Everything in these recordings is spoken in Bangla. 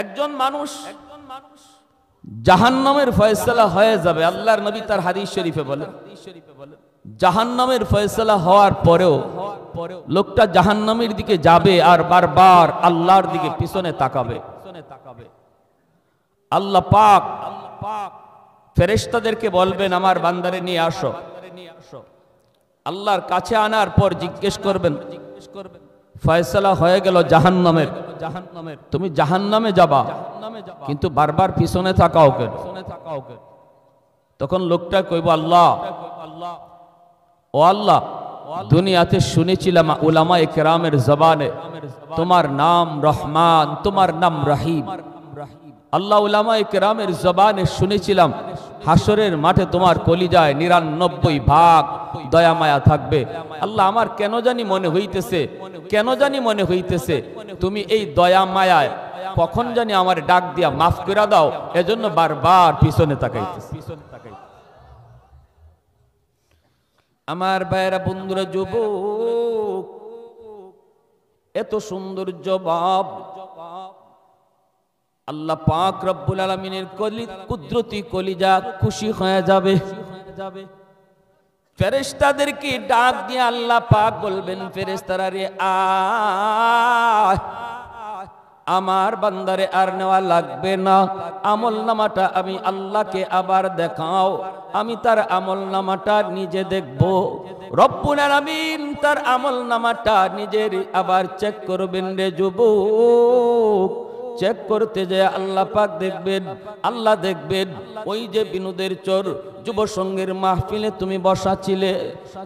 একজন মানুষ জাহান্নামের ফয়সালা হয়ে যাবে। আল্লাহর নবী তার হাদিস শরীফে বলেন, জাহান্নামের ফয়সালা হওয়ার পরেও লোকটা জাহান্নামের দিকে যাবে আর বারবার আল্লাহর দিকে পিছনে তাকাবে। আল্লাহ পাক ফেরেশতাদেরকে বলবেন, আমার বান্দারে নিয়ে আসো। আল্লাহর কাছে আনার পর জিজ্ঞেস করবেন, ফয়সালা হয়ে গেল জাহান্নামের, তুমি জাহান্নামে যাবা, কিন্তু বারবার পিছনে তাকাও কেন? তখন লোকটা কইব, আল্লাহ, ও আল্লাহ, দুনিয়াতে শুনেছিলাম উলামায়ে কেরামের জবানে তোমার নাম রহমান, তোমার নাম রহিম। আল্লাহ, উলামায়ে কেরামের জবানে শুনেছিলাম হাসরের মাঠে তোমার কলিজায় 99 ভাগ দয়া মায়া থাকবে। আল্লাহ, আমার কেন জানি মনে হইতেছে তুমি এই দয়া মায়ায় কখন জানি আমার ডাক দিয়া মাফ করে দাও, এজন্য বারবার পিছনে তাকাইতেছি। আমার ভাইরা, বন্ধুরা, যুবক, এত সুন্দর জবাব আল্লাহ পাক রব্বুল আলামিনের কুদরতি কলিজা খুশি হয়ে যাবে। ফেরেশতাদেরকে ডাক দিয়ে আল্লাহ পাক বলবেন, ফেরেশতারা রে, আয়, আমার বান্দারে আর নেওয়া লাগবে না, আমল নামাটা আমি আল্লাহকে আবার দেখাও, আমি তার আমল নামাটা নিজে দেখব। রব্বুল আলামিন তার আমল নামাটা নিজের আবার চেক করবেন রে যুবক। চেক করতে যায় আল্লাহ পাক দেখবেন ওই যে বিনোদের চোর যুব সঙ্গের মাহফিলে তুমি বসা ছিলে,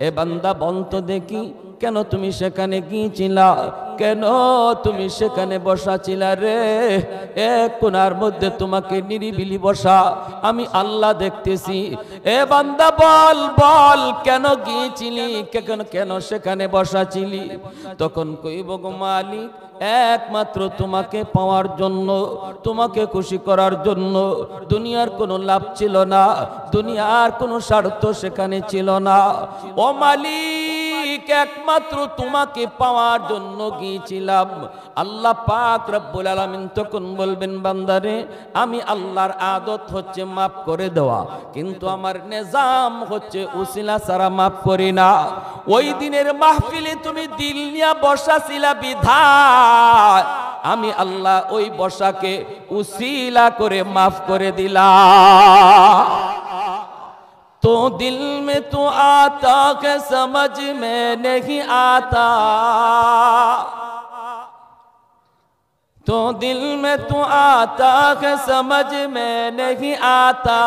এ বান্দা বলতো দেখি, কেন তুমি সেখানে গিয়েছিলা? কেন তুমি সেখানে বসা ছিলা রে? এক কোণার মধ্যে তোমাকে নিরিবিলি বসা আমি আল্লাহ দেখতেছি। এ বান্দা বল কেন গিয়েছিলি, কেন সেখানে বসা ছিলি? তখন কইব, গো মালিক, একমাত্র তোমাকে পাওয়ার জন্য, তোমাকে খুশি করার জন্য। দুনিয়ার কোনো লাভ ছিল না, দুনিয়ার কোনো স্বার্থ সেখানে ছিল না। ও মালিক, একমাত্র তোমাকে পাওয়ার জন্য গিয়েছিলাম। আল্লাহ পাক রব্বুল আলামিন তখন বলবেন, বান্দারে, আমি আল্লাহর আদত হচ্ছে মাফ করে দেওয়া, কিন্তু আমার নিজাম হচ্ছে উসিলা ছাড়া মাফ করি না। ওই দিনের মাহফিলে তুমি দিল নিয়ে বসা ছিলা বিধায় আমি আল্লাহ ওই বসাকে উসিলা করে মাফ করে দিলাম। तो दिल में तो आता है, समझ में नहीं आता, तो दिल में तो आता है, समझ में नहीं आता,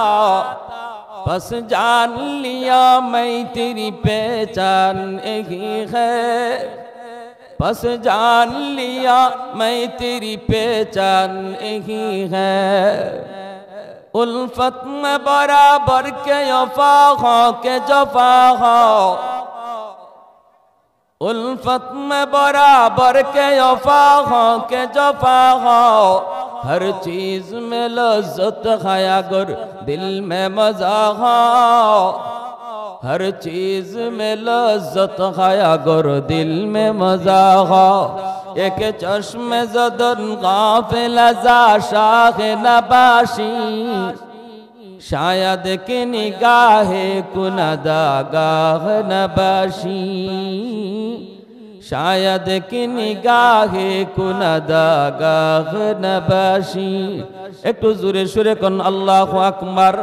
बस जान लिया मैं तेरी पहचान यही है, बस जान लिया मैं तेरी पहचान यही है। उल्फत में बराबर के वफा हो के जफा हो, उल्फत में बराबर के वफा हो के जफा हो, हर चीज में लज्जत है अगर दिल में मजा हो, हर चीज में लज्जत है अगर दिल में मजा हो। एक चश्मे ज़दन गाफिल ज़ा शाख नबाशी, शायद कि निगाहे कुनदा गाह नबाशी, शायद कि निगाहे कुनदा गाह नबाशी। একটু জোরে সুরে কোন আল্লাহু আকবার।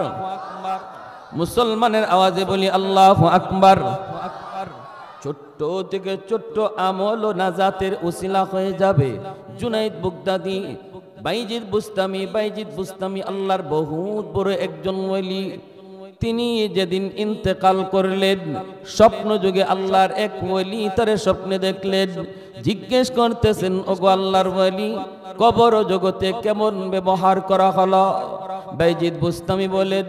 মুসলমানের আওয়াজে বলি আল্লাহু আকবার। ছোট্ট থেকে ছোট্ট আমল ও নাজাতের উসিলা হয়ে যাবে। জুনাইদ বাগদাদি, বাইজিদ বুস্তামি আল্লাহর বহুত বড় একজন ওলি। তিনি যেদিন ইন্তেকাল করলেন, স্বপ্ন যুগে আল্লাহর এক ওলি তারে স্বপ্নে দেখলেন। জিজ্ঞেস করতেছেন, ওগো আল্লাহর ওলি, কবর জগতে কেমন ব্যবহার করা হলো? বাইজিদ বুস্তামি বলেন,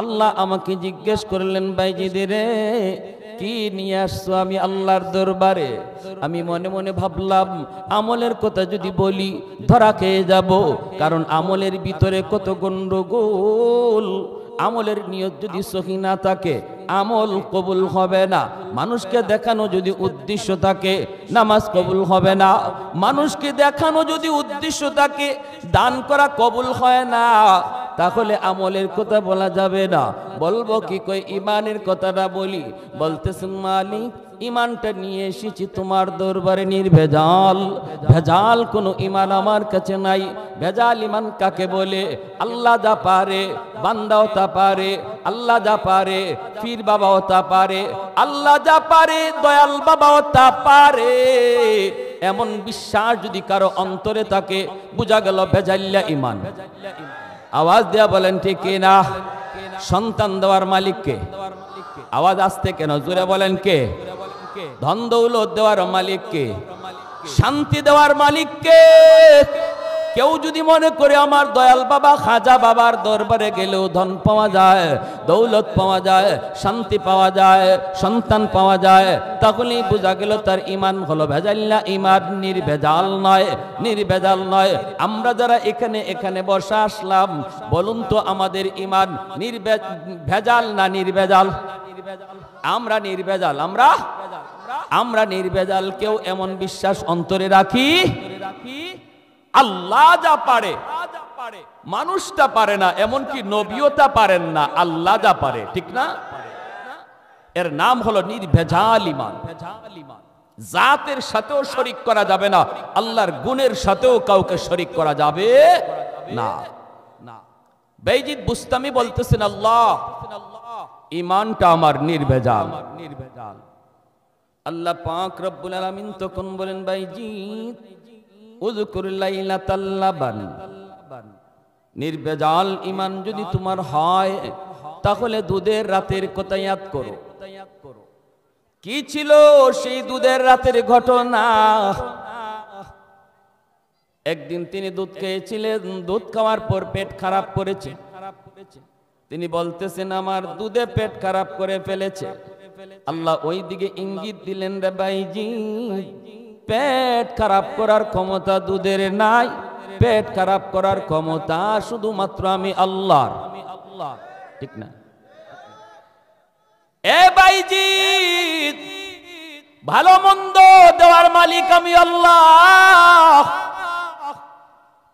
আল্লাহ আমাকে জিজ্ঞেস করলেন, বাইজিদ রে, কি নিয়ে আসছো আমি আল্লাহর দরবারে? আমি মনে মনে ভাবলাম, আমলের কথা যদি বলি ধরা খেয়ে যাব, কারণ আমলের ভিতরে কত গন্ডগোল। আমলের নিয়ত যদি সহি না থাকে আমল কবুল হবে না। মানুষকে দেখানো যদি উদ্দেশ্য থাকে নামাজ কবুল হবে না। মানুষকে দেখানো যদি উদ্দেশ্য থাকে দান করা কবুল হয় না। তাহলে আমলের কথা বলা যাবে না। বলবো কি কই ইমানের কথাটা বলি। বলতেছেন মালিক ইমানটা নিয়ে এসেছি তোমার দরবারে নির্ভেজাল। ভেজাল কোনো ইমান আমার কাছে নাই। ভেজাল ইমান কাকে বলে? আল্লাহ যা পারে বান্দাও তা পারে, আল্লাহ যা পারে পীর বাবাও তা পারে, আল্লাহ যা পারে দয়াল বাবাও তা পারে। এমন বিশ্বাস যদি কারো অন্তরে থাকে বুঝা গেল ভেজাল্লা ইমান। আওয়াজ দেয়া বলেন ঠিক কিনা? সন্তান দেওয়ার মালিক কে? আওয়াজ আসতে কেন? জোরে বলেন কে? ধন দৌলত দেওয়ার মালিক কে? শান্তি দেওয়ার মালিক কে? কেউ যদি মনে করে আমার দয়াল বাবা খাজা বাবার দরবারে গেলেও ধন পাওয়া যায়, দৌলত পাওয়া যায়, শান্তি পাওয়া যায়, সন্তান পাওয়া যায়, তাহলেই বোঝা গেল তার ইমান হলো ভেজাল্লা ইমান, নির্ভেজাল নয়, নির্ভেজাল নয়। আমরা যারা এখানে বসে আসলাম বলুন তো আমাদের ইমান ভেজাল না নির্ভেজাল? আমরা নির্ভেজাল, আমরা নির্ভেজাল। কেউ এমন বিশ্বাস অন্তরে রাখি আল্লাহ যা পারে মানুষটা পারে না, এমনকি নবীও তা পারেন না, আল্লাহ যা পারে, ঠিক না? এর নাম হলো নির্ভেজাল ইমান। জাতের সাথেও শরীক করা যাবে না, আল্লাহর গুণের সাথেও কাউকে শরীক করা যাবে না। বাইজিদ বুস্তামি বলতেছেন আল্লাহ ইমানটা আমার নির্ভেজাল। আল্লাহ পাক রব্বুল আলামিন তখন বলেন বাইজিদ উযকুর লাইলাতাল লাবান, নির্ভেজাল ইমান যদি তোমার হয় তাহলে দুধের রাতের কথা ইয়াদ করো। কি ছিল সেই দুধের রাতের ঘটনা? একদিন তিনি দুধ খেয়েছিলেন, দুধ খাওয়ার পর পেট খারাপ করেছে। তিনি বলতেছেন আমার দুধে পেট খারাপ করে ফেলেছে। আল্লাহ ওই দিকে ইঙ্গিত দিলেন রে বাইজি, পেট খারাপ করার ক্ষমতা দুধের নাই, পেট খারাপ করার ক্ষমতা শুধুমাত্র আমি আল্লাহর, ঠিক না? এ বাইজি ভালো মন্দ দেওয়ার মালিক আমি আল্লাহ।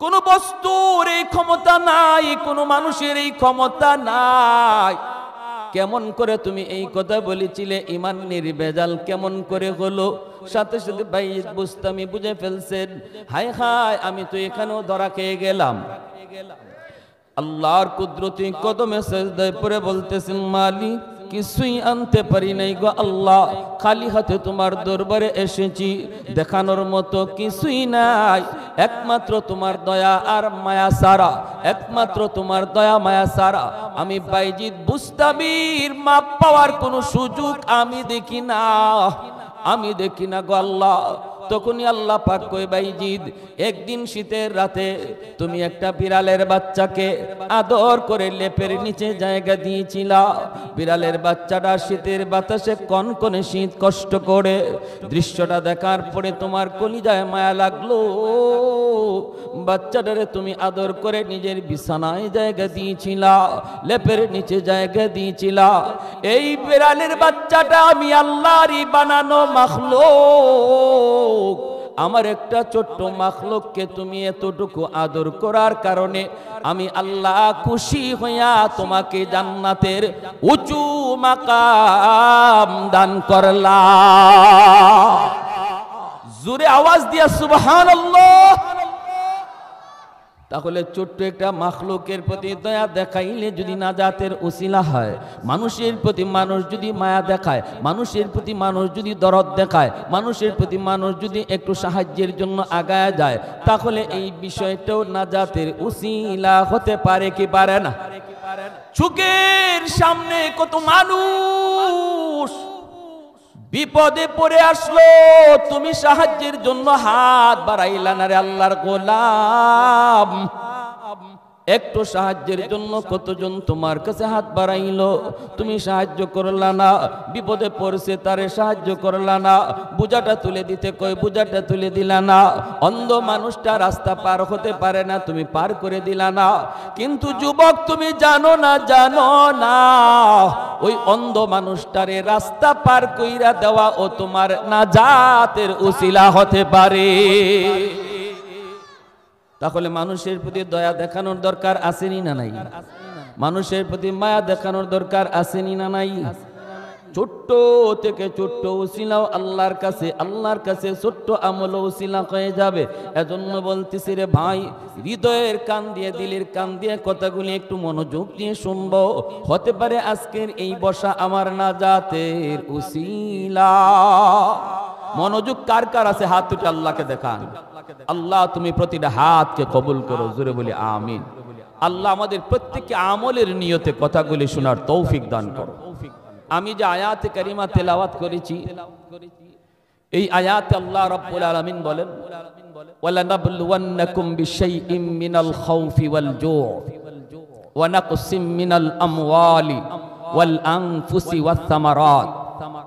কোন বস্তুর এই ক্ষমতা নাই, কোন মানুষের এই ক্ষমতা নাই। কেমন করে তুমি এই কথা বলেছিলে ইমান নির্ভেজাল কেমন করে হলো? সাথে সাথে বাইজিদ বুস্তামি বুঝে ফেলছেন, হায় হায় আমি তো এখানেও ধরা খেয়ে গেলাম। আল্লাহর কুদরতি কদমে সেজদায় পড়ে বলতেছেন মালিক কিছুই আনতে পারি নাই গো আল্লাহ, খালি হাতে তোমার দরবারে এসেছি, দেখানোর মতো কিছুই নাই, একমাত্র তোমার দয়া আর মায়া সারা, একমাত্র তোমার দয়া মায়া সারা। আমি বাইজিদ বুস্তামির মাপ পাওয়ার কোনো সুযোগ আমি দেখি না, আমি দেখি না গো আল্লাহ। তখনই আল্লাহ পাক কই বাইজিদ একদিন শীতের রাতে তুমি একটা বিড়ালের বাচ্চাকে আদর করে লেপের নিচে জায়গা দিয়েছিলা। বিড়ালের বাচ্চাটা শীতের বাতাসে কনকনে শীত কষ্ট করে, দৃশ্যটা দেখার পরে তোমার কলিজায় মায়া লাগলো। বাচ্চাটারে তুমি আদর করে নিজের বিছানায় জায়গা দিয়েছিলা, লেপের নিচে জায়গা দিয়েছিলা। এই বিড়ালের বাচ্চাটা আমি আল্লাহরই বানানো মাখলুক। আমার একটা ছোট্ট মাখলুককে তুমি এতটুকু আদর করার কারণে আমি আল্লাহ খুশি হইয়া তোমাকে জান্নাতের উঁচু মাকাম দান করলাম। জোরে আওয়াজ দিয়া সুবহানাল্লাহ। তাহলে ছোট্ট একটা মাখলুকের প্রতি দয়া দেখাইলে যদি নাজাতের উসিলা হয়, মানুষের প্রতি মানুষ যদি মায়া দেখায়, মানুষের প্রতি মানুষ যদি দরদ দেখায়, মানুষের প্রতি মানুষ যদি একটু সাহায্যের জন্য আগায় যায়, তাহলে এই বিষয়টাও নাজাতের উসিলা হতে পারে কি পারে না? চোখের সামনে কত মানুষ বিপদে পড়ে আসলো, তুমি সাহায্যের জন্য হাত বাড়াইলা না রে আল্লাহর গোলাম। একটু সাহায্যের জন্য কতজন তোমার কাছে হাত বাড়াইলো, তুমি সাহায্য করলা না। বিপদে পড়ছে তারে সাহায্য করলা না। বোঝাটা তুলে দিতে কই বোঝাটা তুলে দিলা না। অন্ধ মানুষটা রাস্তা পার হতে পারে না, তুমি পার করে দিলা না। কিন্তু যুবক তুমি জানো না ওই অন্ধ মানুষটারে রাস্তা পার কইরা দেওয়া ও তোমার নাজাতের উসিলা হতে পারে। তাহলে মানুষের প্রতি দয়া দেখানোর দরকার আসেনি না নাই? মানুষের প্রতি মায়া দেখানোর দরকার আসেনি না নাই? ছোট্ট থেকে ছোট্ট উসিলাও আল্লাহর কাছে ছোট্ট আমল উসিলা হয়ে যাবে। এজন্য বলতেছি রে ভাই, হৃদয়ের কান দিয়ে দিলের কান দিয়ে কথাগুলি একটু মনোযোগ দিয়ে শুনবো। হতে পারে আজকের এই বসা আমার নাজাতের উসিলা। মনোযোগ কার কার আছে হাত উঠে আল্লাহকে দেখান। আল্লাহ তুমি প্রতিটা হাতকে কবুল করো, জোরে বলি আমিন। আল্লাহ আমাদের প্রত্যেককে আমলের নিয়তে কথাগুলি শোনার তৌফিক দান করো। আমি যে আয়াতে কারিমা তেলাওয়াত করেছি, এই আয়াতে আল্লাহ রাব্বুল আলামিন বলেন, ওয়ালা নাবলুওয়ান্নাকুম বিশাইইম মিনাল খাউফি ওয়াল জু' ওয়া নাকসিম মিনাল আমওয়ালি ওয়াল আনফুসি ওয়াস সামারাত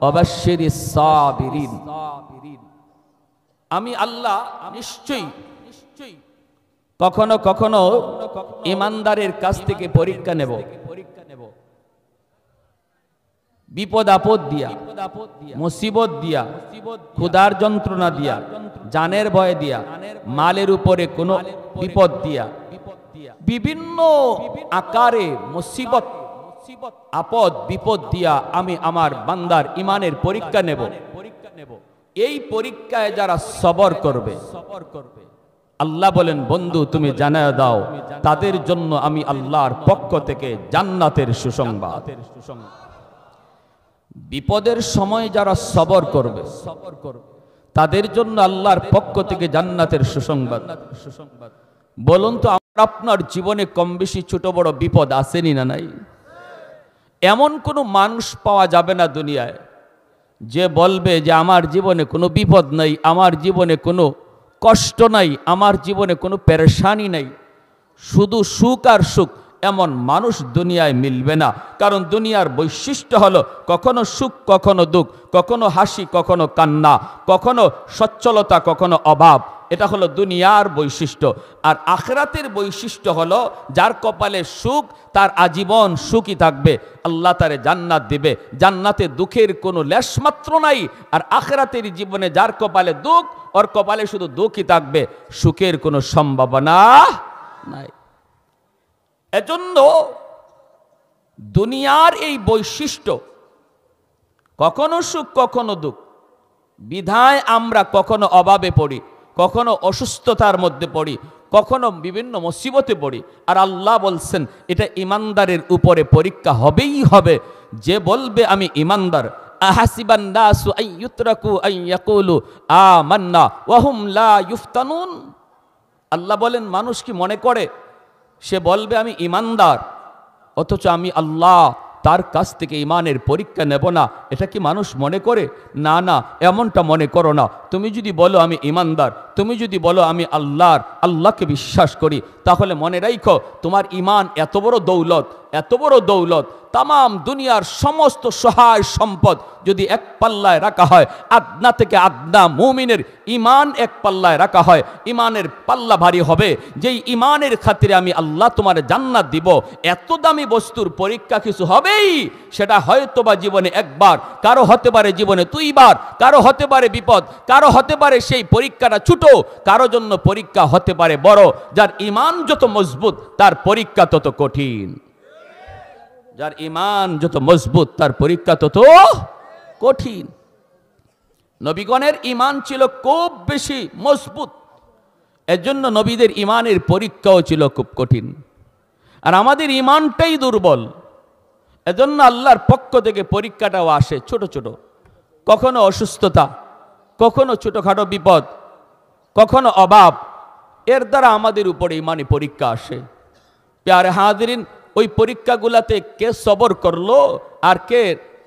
ওয়া বাশশিরিস সাবিরিন। আমি আল্লাহ নিশ্চয়ই কখনো কখনো ঈমানদারের কাছ থেকে পরীক্ষা নেব, বিপদ আপদ দিয়া, মুসিবত দিয়া, ক্ষুধার যন্ত্রণা দিয়া, জানের ভয় দিয়া, মালের উপরে কোনো বিপদ দিয়া, বিভিন্ন আকারে মুসিবত আপদ বিপদ দিয়া আমি আমার বান্দার ঈমানের পরীক্ষা নেব। এই পরীক্ষায় যারা সবর করবে, আল্লাহ বলেন বন্ধু তুমি জানায় দাও তাদের জন্য আমি আল্লাহর পক্ষ থেকে জান্নাতের সুসংবাদ। বিপদের সময় যারা সবর করবে তাদের জন্য আল্লাহর পক্ষ থেকে জান্নাতের সুসংবাদ। বলুন তো আপনার জীবনে কম বেশি ছোট বড় বিপদ আসেনি না নাই? এমন কোনো মানুষ পাওয়া যাবে না দুনিয়ায় যে বলবে যে আমার জীবনে কোনো বিপদ নাই, আমার জীবনে কোনো কষ্ট নাই, আমার জীবনে কোনো পেরেশানি নাই, শুধু সুখ আর সুখ, এমন মানুষ দুনিয়ায় মিলবে না। কারণ দুনিয়ার বৈশিষ্ট্য হলো কখনো সুখ কখনো দুঃখ, কখনো হাসি কখনো কান্না, কখনো সচ্ছলতা কখনো অভাব। এটা হলো দুনিয়ার বৈশিষ্ট্য। আর আখিরাতের বৈশিষ্ট্য হলো যার কপালে সুখ তার আজীবন সুখী থাকবে, আল্লাহ তারে জান্নাত দিবে, জান্নাতে দুঃখের কোনো লেশমাত্র নাই। আর আখিরাতের জীবনে যার কপালে দুঃখ, ওর কপালে শুধু দুঃখই থাকবে, সুখের কোনো সম্ভাবনা নাই। এজন্য দুনিয়ার এই বৈশিষ্ট্য, কখনো সুখ কখনো দুঃখ, বিধায় আমরা কখনো অভাবে পড়ি, কখনো অসুস্থতার মধ্যে পড়ি, কখনো বিভিন্ন মুসিবতে পড়ি। আর আল্লাহ বলছেন এটা ঈমানদারের উপরে পরীক্ষা হবেই হবে। যে বলবে আমি ঈমানদার, আহাসিবান নাসু আন ইউতরাকু আন ইয়াকুলু আমান্না ওয়া হুম লা ইফতানুন। আল্লাহ বলেন মানুষ কি মনে করে সে বলবে আমি ঈমানদার, অথচ আমি আল্লাহ তার কাছ থেকে ঈমানের পরীক্ষা নেব না? এটা কি মানুষ মনে করে? না না, এমনটা মনে করো না। তুমি যদি বলো আমি ঈমানদার, তুমি যদি বলো আমি আল্লাহকে বিশ্বাস করি, তাহলে মনে রাখো তোমার ঈমান এত বড় দৌলত, এত বড় দৌলত, তামাম দুনিয়ার সমস্ত সহায় সম্পদ যদি এক পাল্লায় রাখা হয়, আদনা থেকে আদনা মুমিনের ঈমান এক পাল্লায় রাখা হয়, ঈমানের পাল্লা ভারী হবে। যেই ঈমানের খাতিরে আমি আল্লাহ তোমার জান্নাত দিব, এত দামি বস্তুর পরীক্ষা কিছু হবেই। সেটা হয়তোবা জীবনে একবার, কারো হতে পারে জীবনে দুইবার, কারো হতে পারে বিপদ, কারো হতে পারে সেই পরীক্ষাটা ছোট, কারো জন্য পরীক্ষা হতে পারে বড়। যার ঈমান যত মজবুত তার পরীক্ষা তত কঠিন, যার ঈমান যত মজবুত তার পরীক্ষা তত কঠিন। নবীগণের ঈমান ছিল খুব বেশি মজবুত, এজন্য নবীদের ঈমানের পরীক্ষাও ছিল খুব কঠিন। আর আমাদের ঈমানটাই দুর্বল, এজন্য আল্লাহর পক্ষ থেকে পরীক্ষাটাও আসে ছোট ছোট, কখনো অসুস্থতা, কখনো ছোটখাটো বিপদ, কখনো অভাব। এর দ্বারা আমাদের উপরে ঈমানি পরীক্ষা আসে। প্যারে হাজিরিন, ওই পরীক্ষাগুলাতে কে সবর করলো আর কে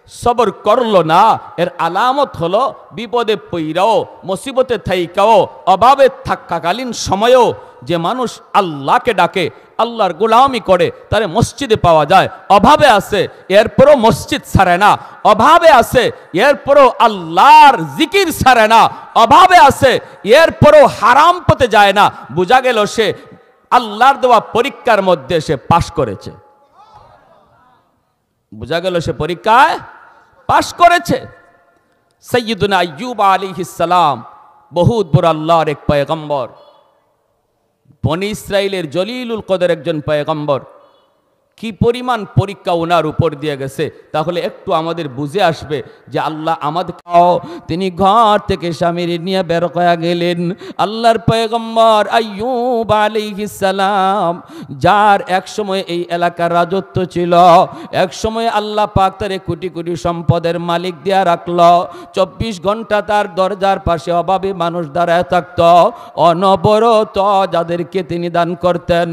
সবর করলো না, এর আলামত হলো বিপদে পইরাও, মুসিবতে থাইকাও, অভাবে থাকাকালীন সময়েও যে মানুষ আল্লাহকে ডাকে, আল্লাহর গোলামি করে, তারে মসজিদে পাওয়া যায়। অভাবে আছে এরপরও মসজিদ ছাড়ে না, অভাবে আছে এরপরও আল্লাহর জিকির ছাড়ে না, অভাবে আছে এরপরও হারাম পথে যায় না। বোঝা গেল সে আল্লাহর দেওয়া পরীক্ষার মধ্যে সে পাশ করেছে। বোঝা গেল সে পরীক্ষায় পাশ করেছে। সাইয়্যিদুনা আইয়ুব আলাইহিস সালাম বহুত বড় আল্লাহর এক পয়গম্বর, বনি ইসরাইলের জলিলুল কদর একজন পয়গম্বর। কি পরিমাণ পরীক্ষা ওনার উপর দিয়ে গেছে, তাহলে একটু আমাদের বুঝে আসবে যে আল্লাহ আমাদের। তিনি ঘর থেকে স্বামীর নিয়ে বের হয়ে গেলেন। আল্লাহর পয়গম্বর আইয়ুব আলাইহিস সালাম, যার এক সময় এই এলাকার রাজত্ব ছিল, এক সময় আল্লাহ পাক তারে কোটি কোটি সম্পদের মালিক দিয়া রাখলো। 24 ঘন্টা তার দরজার পাশে অভাবী মানুষ দাঁড়ায় থাকত, অনবরত যাদেরকে তিনি দান করতেন।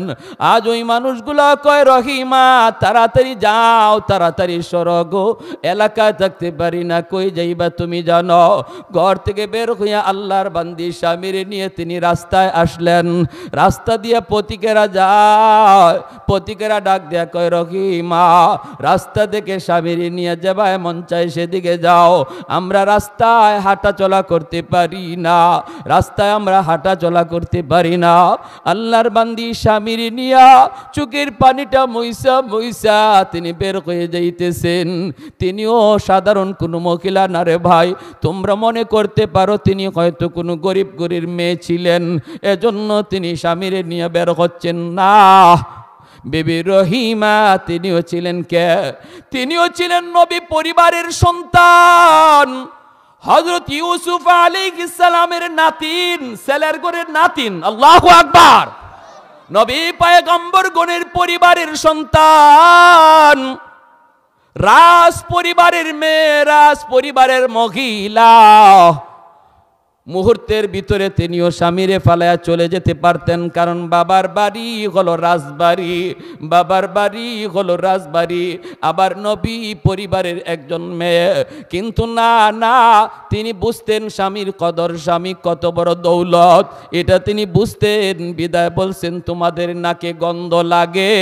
আজ ওই মানুষগুলো কয়, রহিম তাড়াতাড়ি যাও, তাড়াতাড়ি সরগ, এলাকায় থাকতে পারি না, কই যাইবা তুমি জানো। ঘর থেকে বের হইয়া আল্লাহর বান্দি স্বামীর নিয়ে তিনি রাস্তায় আসলেন। রাস্তা দিয়ে পথিকেরা যায়, পথিকেরা ডাক দেয়া কয়, রহিমা রাস্তা থেকে স্বামীর নিয়ে যাবায় মন চাই সেদিকে যাও, আমরা রাস্তায় হাঁটা চলা করতে পারি না, রাস্তায় আমরা হাঁটা চলা করতে পারি না। আল্লাহর বান্দি স্বামীর নিয়া চোখের পানিটা মইসা মইসা তিনি বের হয়ে যাইতেছেন। তিনিও সাধারণ কোনো মহিলা না রে ভাই, তোমরা মনে করতে পারো তিনি হয়তো কোনো গরিব গরিব মেয়ে ছিলেন, এজন্য তিনি স্বামীরে নিয়ে বের হচ্ছেন না। বিবি রহিমা তিনিও ছিলেন কে? তিনিও ছিলেন নবী পরিবারের সন্তান, হযরত ইউসুফ আলাইহিস সালামের নাতিন, ছেলের ঘরের নাতিন। আল্লাহু আকবার। নবী পয়গম্বর গণের পরিবারের সন্তান, রাজ পরিবারের মেয়ে, রাজ পরিবারের মহিলা। মুহূর্তের ভিতরে তিনিও স্বামীরে ফালায়া চলে যেতে পারতেন, কারণ বাবার বাড়ি হলো রাজবাড়ি, বাবার বাড়ি হলো রাজবাড়ি, আবার নবী পরিবারের একজন মেয়ে। কিন্তু না না, তিনি বুঝতেন স্বামীর কদর, স্বামী কত বড় দৌলত, এটা তিনি বুঝতেন। বিদায় বলছেন, তোমাদের নাকে গন্ধ লাগে,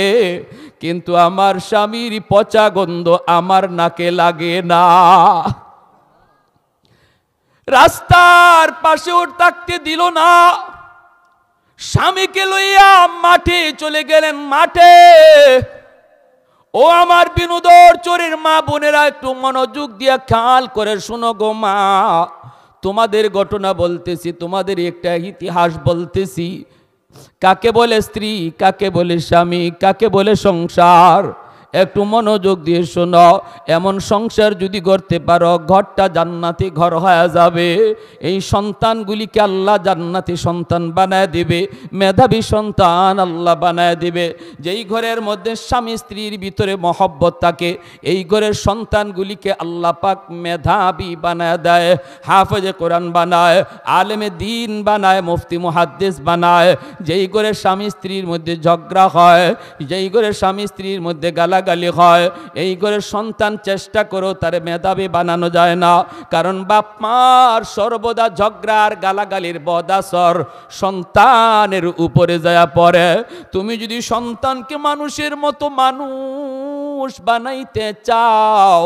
কিন্তু আমার স্বামীর পচা গন্ধ আমার নাকে লাগে না। রাস্তার পাশে ওর থাকতে দিল না, স্বামীকে লইয়া মাঠে চলে গেলেন। মাঠে, ও আমার বিনোদর চোরের মা বোনেরা, একটু মনোযোগ দিয়া খেয়াল করে শোনো গো মা, তোমাদের ঘটনা বলতেছি, তোমাদের একটা ইতিহাস বলতেছি। কাকে বলে স্ত্রী, কাকে বলে স্বামী, কাকে বলে সংসার, একটু মনোযোগ দিয়ে শোনো। এমন সংসার যদি করতে পারো, ঘরটা জান্নাতি ঘর হয়ে যাবে। এই সন্তানগুলিকে আল্লাহ জান্নাতি সন্তান বানায় দিবে, মেধাবী সন্তান আল্লাহ বানায় দিবে। যেই ঘরের মধ্যে স্বামী স্ত্রীর ভিতরে মহব্বত থাকে, এই ঘরের সন্তানগুলিকে আল্লাহ পাক মেধাবী বানায় দেয়, হাফেজে কোরআন বানায়, আলেমে দ্বীন বানায়, মুফতি মুহাদ্দিস বানায়। যেই ঘরের স্বামী স্ত্রীর মধ্যে ঝগড়া হয়, যেই ঘরের স্বামী স্ত্রীর মধ্যে গালাগালি হয়, এই ঘরের সন্তান চেষ্টা করো তারে মেধাবী বানানো যায় না, কারণ বাপ মার সর্বদা ঝগড়ার গালাগালির বদাসর সন্তানের উপরে যায় পড়ে। তুমি যদি সন্তানকে মানুষের মতো মানুষ বানাইতে চাও,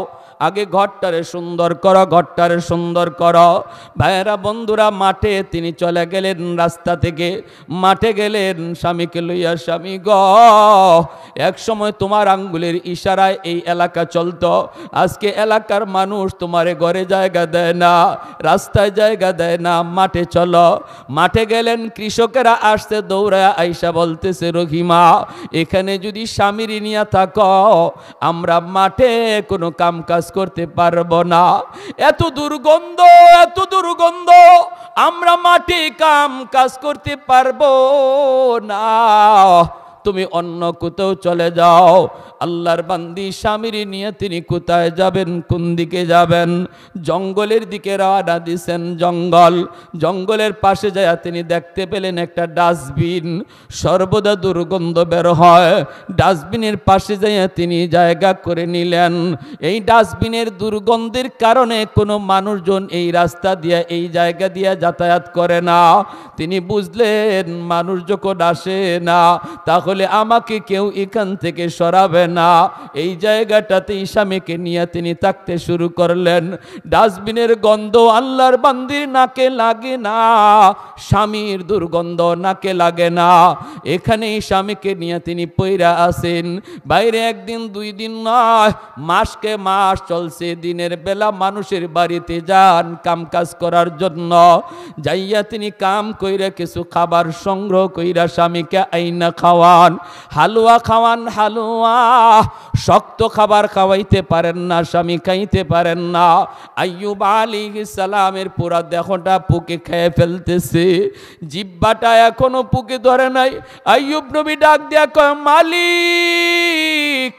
আগে ঘরটারে সুন্দর করো, ঘরটারে সুন্দর করো। ভাইয়েরা বন্ধুরা, মাঠে তিনি চলে গেলেন, রাস্তা থেকে মাঠে গেলেন স্বামীকে লইয়া। স্বামী গ, এক সময় তোমার আঙ্গুলের ইশারায় এই এলাকা চলতো, আজকে এলাকার মানুষ তোমারে ঘরে জায়গা দেয় না, রাস্তায় জায়গা দেয় না, মাঠে চলো। মাঠে গেলেন, কৃষকেরা আসতে দৌড়ায় আইসা বলতেছে, রহিমা এখানে যদি স্বামীর নিয়া থাকো, আমরা মাঠে কোনো কাম কাজ করতে পারবো না, এত দুর্গন্ধ, এত দুর্গন্ধ, আমরা মাঠে কাম কাজ করতে পারবো না। তুমি অন্য কোথাও চলে যাও। আল্লাহর বান্দি স্বামীর নিয়ে তিনি কোথায় যাবেন, কোন দিকে যাবেন? জঙ্গলের দিকে রওনা দিছেন। জঙ্গলের পাশে যায় তিনি দেখতে পেলেন একটা ডাস্টবিন, সর্বদা দুর্গন্ধ বের হয়। ডাস্টবিনের পাশে যায় তিনি জায়গা করে নিলেন। এই ডাস্টবিনের দুর্গন্ধের কারণে কোনো মানুষজন এই রাস্তা দিয়ে, এই জায়গা দিয়ে যাতায়াত করে না। তিনি বুঝলেন মানুষ যখন আসে না, তাহলে আমাকে কেউ এখান থেকে সরাবে না। এই জায়গাটাতেই স্বামীকে নিয়ে তিনি থাকতে শুরু করলেন। ডাস্টবিনের গন্ধ আল্লাহর বান্দির নাকে লাগে না, স্বামীর দুর্গন্ধ নাকে লাগে না। এখানেই স্বামীকে নিয়ে তিনি পইরা আসেন। বাইরে একদিন দুই দিন নয়, মাসকে মাস চলছে। দিনের বেলা মানুষের বাড়িতে যান কাম কাজ করার জন্য, যাইয়া তিনি কাম কইরা কিছু খাবার সংগ্রহ কইরা স্বামীকে আইনা খাওয়ান। হালুয়া খাওয়ান, হালুয়া। শক্ত খাবার খাওয়াইতে পারেন না, স্বামী খাইতে পারেন না। আইয়ুব আলাইহিস সালামের পুরা দেহটা পুকে খেয়ে ফেলতেছে, জিহ্বাটা এখনো পুকে ধরে নাই। আইয়ুব নবী ডাক দিয়া কয়, মালিক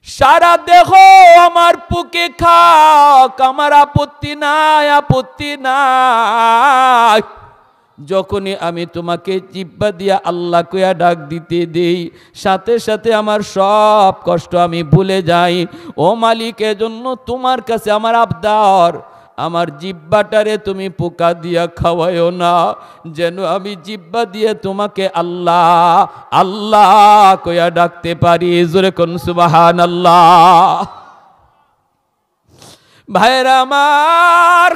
সারা দেহ আমার পুকে খাক, আমার আপত্তি নাই, আপত্তি নাই। যখনই আমি তোমাকে জিহ্বা দিয়া আল্লাহ কইয়া ডাক দিতে দেই, সাথে সাথে আমার সব কষ্ট আমি ভুলে যাই। ও মালিক, এজন্য তোমার কাছে আমার আবদার, আমার জিহ্বাটারে তুমি পোকা দিয়া খাওয়ায়ও না, যেন আমি জিহ্বা দিয়ে তোমাকে আল্লাহ আল্লাহ কইয়া ডাকতে পারি। জোরে কোন সুবহানাল্লাহ। ভাইরা আমার,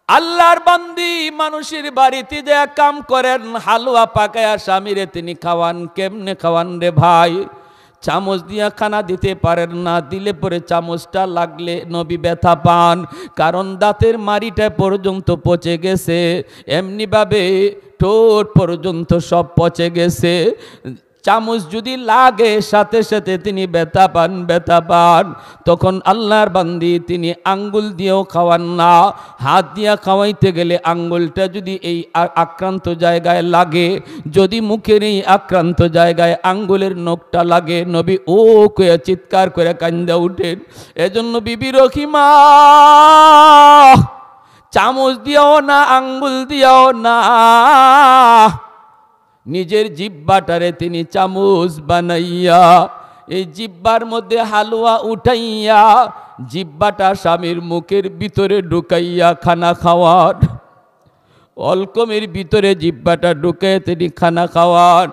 আল্লাহর বান্দি মানুষের বাড়িতে যে কাম করেন, হালুয়া পাকায়া স্বামীরে তিনি খাওয়ান। কেমনে খাওয়ান রে ভাই? চামচ দিয়া খানা দিতে পারেন না, দিলে পরে চামচটা লাগলে নবী ব্যথা পান, কারণ দাঁতের মাড়িটা পর্যন্ত পচে গেছে, এমনিভাবে ঠোঁট পর্যন্ত সব পচে গেছে। চামচ যদি লাগে সাথে সাথে তিনি ব্যথা পান, ব্যথা পান। তখন আল্লাহর বান্দি তিনি আঙ্গুল দিয়েও খাওয়ান না। হাত দিয়া খাওয়াইতে গেলে আঙ্গুলটা যদি এই আক্রান্ত জায়গায় লাগে, যদি মুখের এই আক্রান্ত জায়গায় আঙ্গুলের নখটা লাগে, নবী ও কয়ে চিৎকার করে কান্দা উঠেন। এজন্য বিবি রহিমা চামচ দিয়াও না, আঙ্গুল দিয়াও না, নিজের জিহ্বাটারে তিনি চামচ বানাইয়া, এই জিহ্বার মধ্যে হালুয়া উঠাইয়া জিহ্বাটা স্বামীর মুখের ভিতরে ঢুকাইয়া খানা খাওয়ান। অলকমের ভিতরে জিহ্বাটা ঢুকে তিনি খানা খাওয়ান।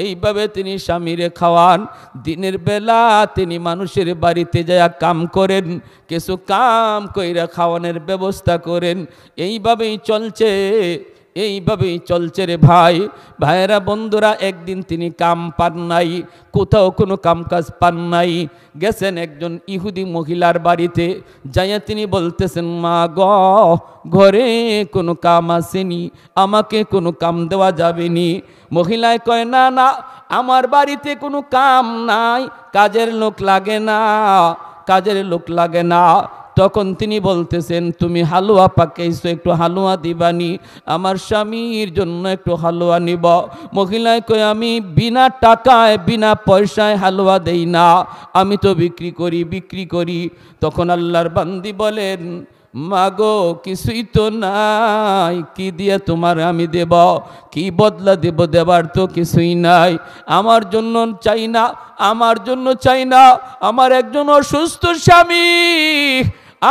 এইভাবে তিনি স্বামীরে খাওয়ান। দিনের বেলা তিনি মানুষের বাড়িতে যায় কাম করেন, কিছু কাম কইরা খাওয়ানোর ব্যবস্থা করেন। এইভাবেই চলছে, এইভাবেই চলছে রে ভাই। ভাইয়েরা বন্ধুরা, একদিন তিনি কাম পান নাই, কোথাও কোনো কাম কাজ পান নাই। গেছেন একজন ইহুদি মহিলার বাড়িতে, যাইয়া তিনি বলতেছেন, মা গ, ঘরে কোনো কাম আসেনি, আমাকে কোনো কাম দেওয়া যাবেনি। মহিলায় কয়, না না, আমার বাড়িতে কোনো কাম নাই, কাজের লোক লাগে না, কাজের লোক লাগে না। তখন তিনি বলতেছেন, তুমি হালুয়া পাকাইছো, একটু হালুয়া দিবানি, আমার স্বামীর জন্য একটু হালুয়া নিব। মহিলায় কয়, আমি বিনা টাকায় বিনা পয়সায় হালুয়া দেই না, আমি তো বিক্রি করি। তখন আল্লাহর বান্দি বলেন, মাগো কিছুই তো নাই, কি দিয়ে তোমার আমি দেব, কি বদলা দেব, দেবার তো কিছুই নাই। আমার জন্য চাই না, আমার জন্য চাই না, আমার একজন অসুস্থ স্বামী,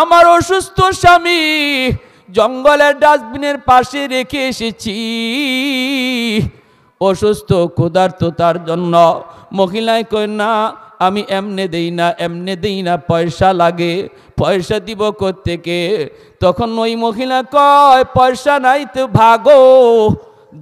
আমার অসুস্থ স্বামী জঙ্গলের ডাস্টবিনের পাশে রেখে এসেছি, অসুস্থ ক্ষুধার্ত তার জন্য। মহিলায় কয়, না আমি এমনে দেই না, পয়সা লাগে, পয়সা দিব কোত্থেকে? তখন ওই মহিলা কয়, পয়সা নাই তো ভাগো,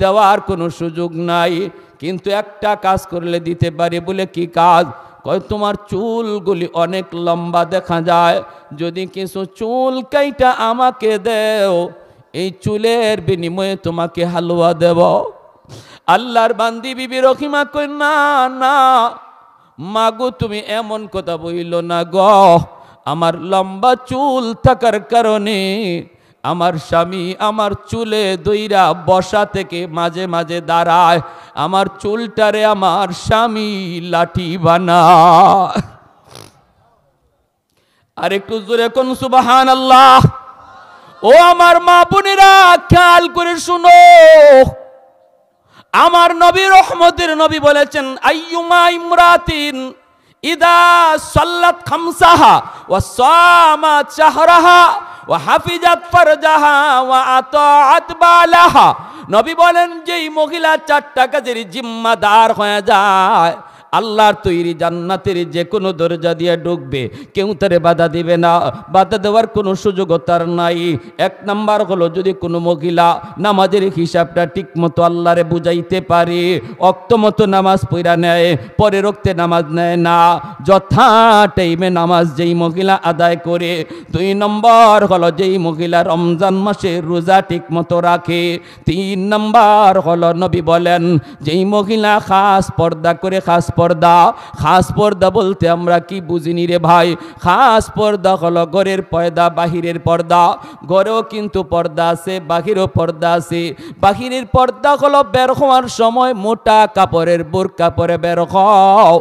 দেওয়ার কোনো সুযোগ নাই, কিন্তু একটা কাজ করলে দিতে পারি। বলে কি কাজ? কয়, তোমার চুলগুলি অনেক লম্বা দেখা যায়, যদি কিছু চুল কাইটা আমাকে দেও, এই চুলের বিনিময়ে তোমাকে হালুয়া দেব। আল্লাহর বান্দি বিবি রহিমা কয়, না না মাগো, তুমি এমন কথা বইল না গো, আমার লম্বা চুল থাকার কারণে আমার স্বামী আমার চুলে দইরা বসা থেকে মাঝে মাঝে দাঁড়ায়, আমার চুলটারে আমার স্বামী লাঠি বানায়। আর একটু জোরে কোন সুবহানাল্লাহ। ও আমার মা বোনেরা, খেয়াল করে শুনো, আমার নবী রহমতের নবী বলেছেন, আইয়ুমা ইমরাতিন ইদা সাল্লাত খামসাহা ওয়া সামাত শাহরাহা ওয়া হাফিজাত ফারজাহা ওয়া আতাআত বালাহা। নবী বলেন, যেই মহিলা 4টা কাজের জিম্মাদার হয়ে যায়, আল্লাহর তৈরি জান্নাতের যে কোনো দরজা দিয়ে ঢুকবে, কেউ তারে বাধা দিবে না, বাধা দেওয়ার কোনো সুযোগও তার নাই। 1 নাম্বার হলো, যদি কোনো মহিলা নামাজের হিসাবটা ঠিক মতো আল্লাহরে বুঝাইতে পারে, অক্ত মতো নামাজ পড়া নেয়, পরে রক্তে নামাজ নেয় না, যথা টাইমে নামাজ যেই মহিলা আদায় করে। 2 নম্বর হলো, যেই মহিলা রমজান মাসে রোজা ঠিক মতো রাখে। 3 নম্বর হলো, নবী বলেন, যেই মহিলা খাস পর্দা করে, খাস পর্দা বলতে আমরা কি বুঝিনি রে ভাই? খাস পর্দা হলো ঘরের পর্দা, বাহিরের পর্দা। ঘরেও কিন্তু পর্দা আছে, বাহিরেও পর্দা আছে। বাহিরের পর্দা হলো বের হওয়ার সময় মোটা কাপড়ের বোরকা পরে বের হও,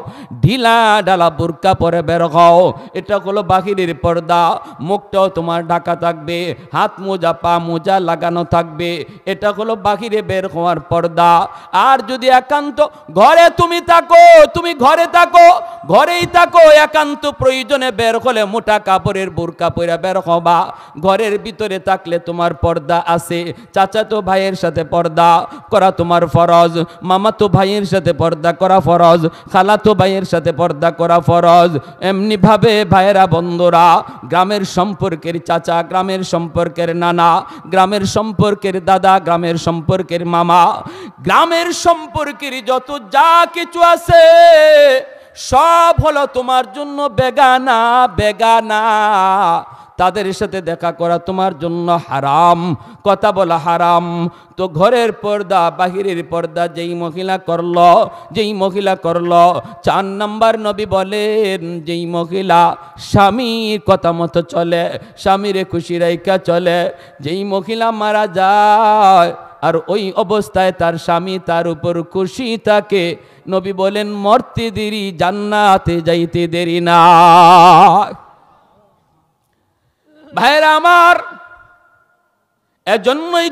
ঢিলা ঢালা বোরকা পরে বের হও, এটা হলো বাহিরের পর্দা। মুখটাও তোমার ঢাকা থাকবে, হাত মোজা পা মোজা লাগানো থাকবে, এটা হলো বাহিরে বের হওয়ার পর্দা। আর যদি একান্ত ঘরে তুমি থাকো, তুমি ঘরে থাকো, ঘরেই থাকো, একান্ত প্রয়োজনে বের হলে মোটা কাপড়ের বোরকা পরে বের হবা। ঘরের ভিতরে থাকলে তোমার পর্দা আছে। চাচাতো ভাইয়ের সাথে পর্দা করা তোমার ফরজ, মামাতো ভাইয়ের সাথে পর্দা করা ফরজ, খালাতো ভাইয়ের সাথে পর্দা করা ফরজ। এমনি ভাবে ভাইয়েরা বন্ধুরা, গ্রামের সম্পর্কের চাচা, গ্রামের সম্পর্কের নানা, গ্রামের সম্পর্কের দাদা, গ্রামের সম্পর্কের মামা, গ্রামের সম্পর্কের যত যা কিছু আছে সব হলো তোমার জন্য বেগানা, বেগানা। তাদের সাথে দেখা করা তোমার জন্য হারাম, কথা বলা হারাম। তো ঘরের পর্দা, বাহিরের পর্দা যেই মহিলা করলো, 4 নাম্বার নবী বলেন, যেই মহিলা স্বামীর কথা মতো চলে, স্বামীরে খুশি রাইখা চলে, যেই মহিলা মারা যায় আর ওই অবস্থায় তার স্বামী তার উপর খুশি থাকে, নবী বলেন, মরতে দেরি, জান্নাতে যাইতে দেরি না। ভাইরা আমার, এজন্যই